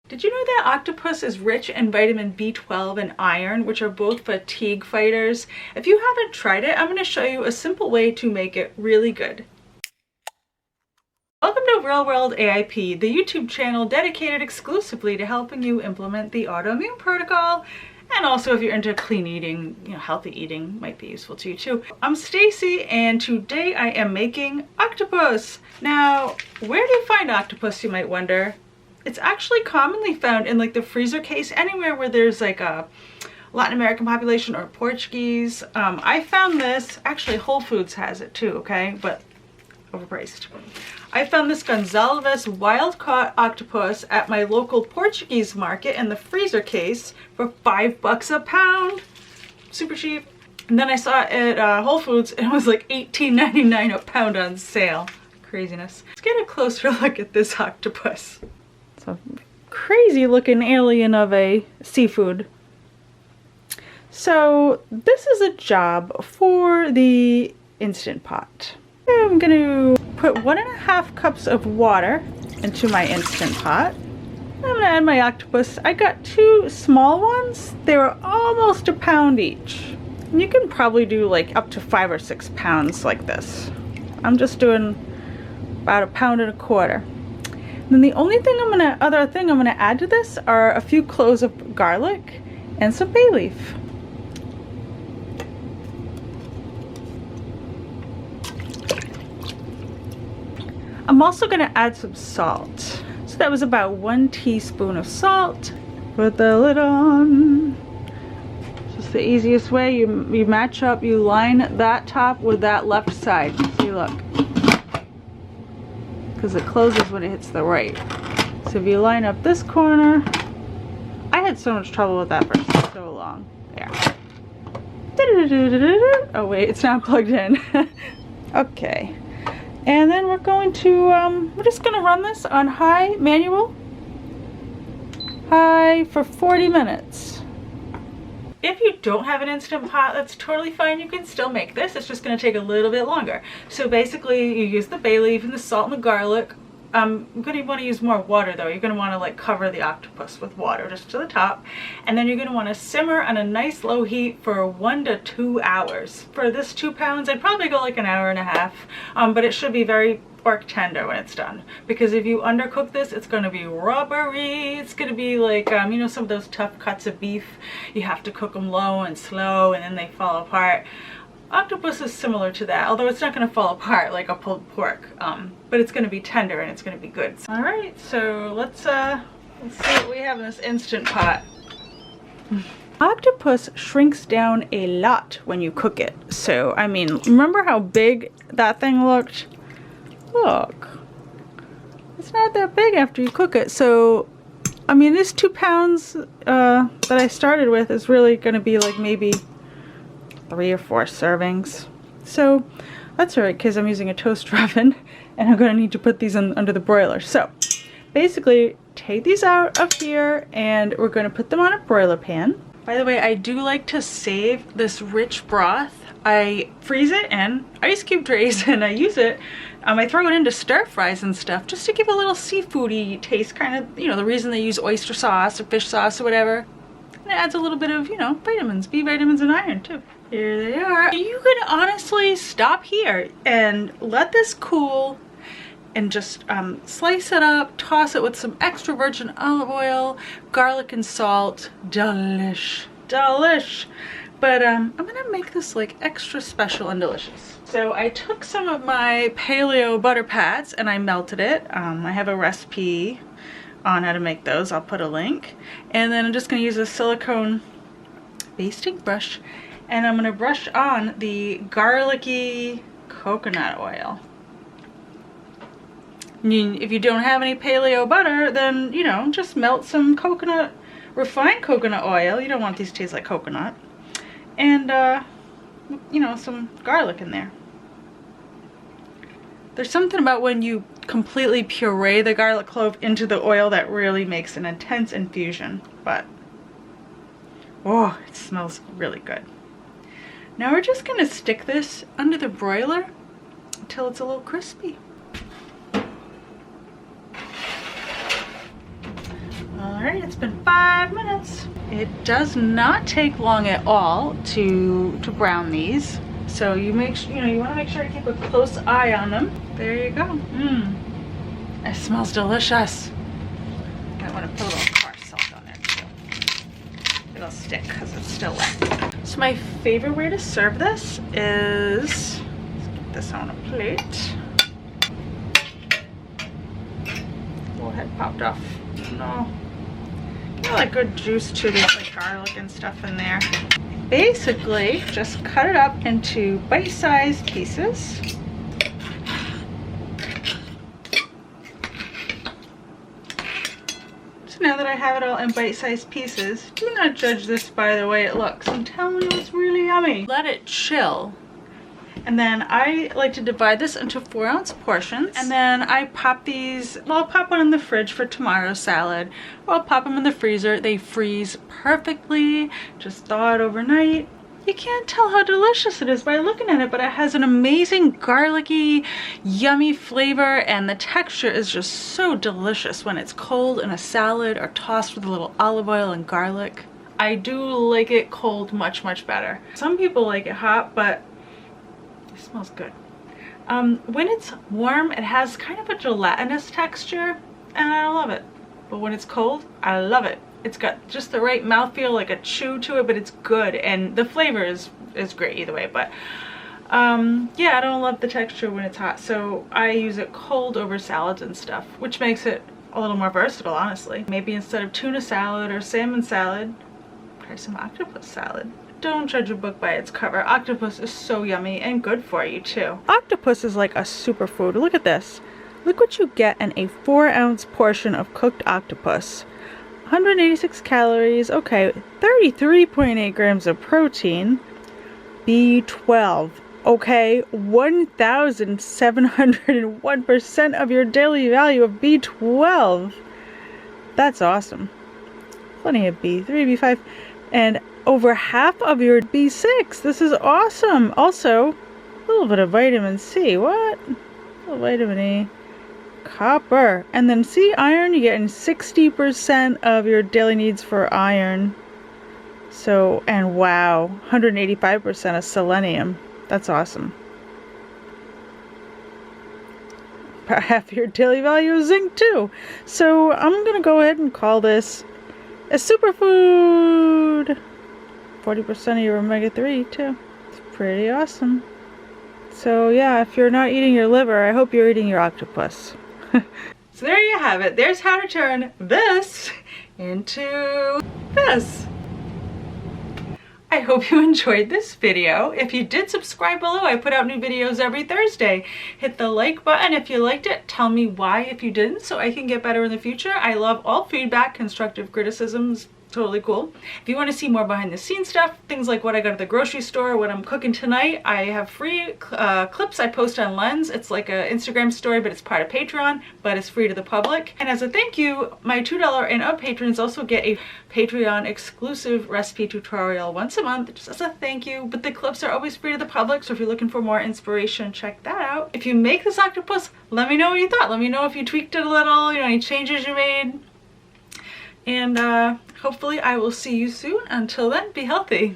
Did you know that octopus is rich in vitamin B12 and iron, which are both fatigue fighters? If you haven't tried it, I'm going to show you a simple way to make it really good. Welcome to World AIP, the YouTube channel dedicated exclusively to helping you implement the Autoimmune Protocol. And also if you're into clean eating, healthy eating might be useful to you too. I'm Stacy and today I am making octopus. Now, where do you find octopus, you might wonder? It's actually commonly found in like the freezer case, anywhere where there's like a Latin American population or Portuguese. I found this, actually Whole Foods has it too, okay? But overpriced. I found this Gonzalez wild-caught octopus at my local Portuguese market in the freezer case for $5 a pound. Super cheap. And then I saw it at Whole Foods and it was like $18.99 a pound on sale. Craziness. Let's get a closer look at this octopus. It's a crazy looking alien of a seafood. So this is a job for the Instant Pot. I'm going to put 1.5 cups of water into my Instant Pot. I'm going to add my octopus. I got 2 small ones. They were almost a pound each. And you can probably do like up to 5 or 6 pounds like this. I'm just doing about 1.25 pounds. Then the only thing other thing I'm gonna add to this are a few cloves of garlic and some bay leaf. I'm also gonna add some salt. So that was about 1 teaspoon of salt. Put the lid on. Just the easiest way. You match up, you line that top with that left side. See, look. Because it closes when it hits the right. So if you line up this corner, I had so much trouble with that for so long. There. Oh wait, it's not plugged in. Okay. And then we're going to, we're just going to run this on high, manual, high for 40 minutes. If you don't have an Instant Pot, that's totally fine. You can still make this. It's just going to take a little bit longer. So basically, you use the bay leaf and the salt and the garlic. You're going to want to use more water though. You're going to want to like cover the octopus with water just to the top. And then you're going to want to simmer on a nice low heat for 1 to 2 hours. For this 2 pounds, I'd probably go like 1.5 hours. But it should be very pork tender when it's done. Because if you undercook this, it's going to be rubbery. It's going to be like, some of those tough cuts of beef. You have to cook them low and slow and then they fall apart. Octopus is similar to that, although it's not going to fall apart like a pulled pork, but it's going to be tender and it's going to be good. All right, so let's see what we have in this Instant Pot. Octopus shrinks down a lot when you cook it. So, I mean, remember how big that thing looked? Look, it's not that big after you cook it. So, I mean, this 2 pounds that I started with is really going to be like maybe 3 or 4 servings. So that's alright because I'm using a toaster oven and I'm going to need to put these under the broiler. So basically take these out of here and we're going to put them on a broiler pan. By the way, I do like to save this rich broth. I freeze it in ice cube trays and I use it. I throw it into stir fries and stuff just to give a little seafoody taste, kind of, the reason they use oyster sauce or fish sauce or whatever. And it adds a little bit of, vitamins, B vitamins and iron too. Here they are. You could honestly stop here and let this cool and just slice it up, toss it with some extra virgin olive oil, garlic and salt. Delish. But I'm gonna make this like extra special and delicious. So I took some of my Paleo Butter Pats and I melted it. I have a recipe on how to make those. I'll put a link. And then I'm just gonna use a silicone basting brush and I'm gonna brush on the garlicky coconut oil. If you don't have any paleo butter, then, just melt some refined coconut oil. You don't want these to taste like coconut. And, some garlic in there. There's something about when you completely puree the garlic clove into the oil that really makes an intense infusion. But, oh, it smells really good. Now we're just going to stick this under the broiler until it's a little crispy. All Alright, it's been 5 minutes. It does not take long at all to brown these. So you want to make sure to keep a close eye on them. There you go. It smells delicious. I want to put a little bar salt on it too. It'll stick because it's still wet. So my favorite way to serve this is, let's get this on a plate. Little head popped off. No. Got like good juice too. There's like garlic and stuff in there. Basically, just cut it up into bite-sized pieces. So now that I have it all in bite-sized pieces, do not judge this by the way it looks. I'm telling you, it's really yummy. Let it chill. And then I like to divide this into 4-ounce portions. And then I pop these, well, I'll pop one in the fridge for tomorrow's salad. Or I'll pop them in the freezer. They freeze perfectly. Just thaw it overnight. You can't tell how delicious it is by looking at it, but it has an amazing garlicky, yummy flavor, and the texture is just so delicious when it's cold in a salad or tossed with a little olive oil and garlic. I do like it cold much, much better. Some people like it hot, but it smells good. When it's warm, it has kind of a gelatinous texture, and I love it. But when it's cold, I love it. It's got just the right mouthfeel, like a chew to it, but it's good, and the flavor is great either way. But yeah, I don't love the texture when it's hot, so I use it cold over salads and stuff, which makes it a little more versatile, honestly. Maybe instead of tuna salad or salmon salad, try some octopus salad. Don't judge a book by its cover. Octopus is so yummy and good for you too. Octopus is like a superfood. Look at this. Look what you get in a 4-ounce portion of cooked octopus. 186 calories, okay, 33.8 grams of protein, B12, okay, 1,701% of your daily value of B12. That's awesome. Plenty of B3, B5, and over half of your B6. This is awesome. Also, a little bit of vitamin C. What? A little vitamin E. Copper. And then see, iron, you're getting 60% of your daily needs for iron. So, and wow, 185% of selenium. That's awesome. About half your daily value of zinc too. So I'm gonna go ahead and call this a superfood. 40% of your omega-3 too. It's pretty awesome. So yeah, if you're not eating your liver, I hope you're eating your octopus. So there you have it. There's how to turn this into this. I hope you enjoyed this video. If you did, subscribe below. I put out new videos every Thursday. Hit the like button if you liked it. Tell me why if you didn't, so I can get better in the future. I love all feedback, constructive criticisms. Totally cool. If you want to see more behind the scenes stuff, things like what I got at the grocery store, what I'm cooking tonight, I have free clips I post on Lens. It's like an Instagram story, but it's part of Patreon, but it's free to the public. And as a thank you, my $2 and up patrons also get a Patreon exclusive recipe tutorial once a month, just as a thank you. But the clips are always free to the public, so if you're looking for more inspiration, check that out. If you make this octopus, let me know what you thought. Let me know if you tweaked it a little, any changes you made. And hopefully I will see you soon. Until then, be healthy.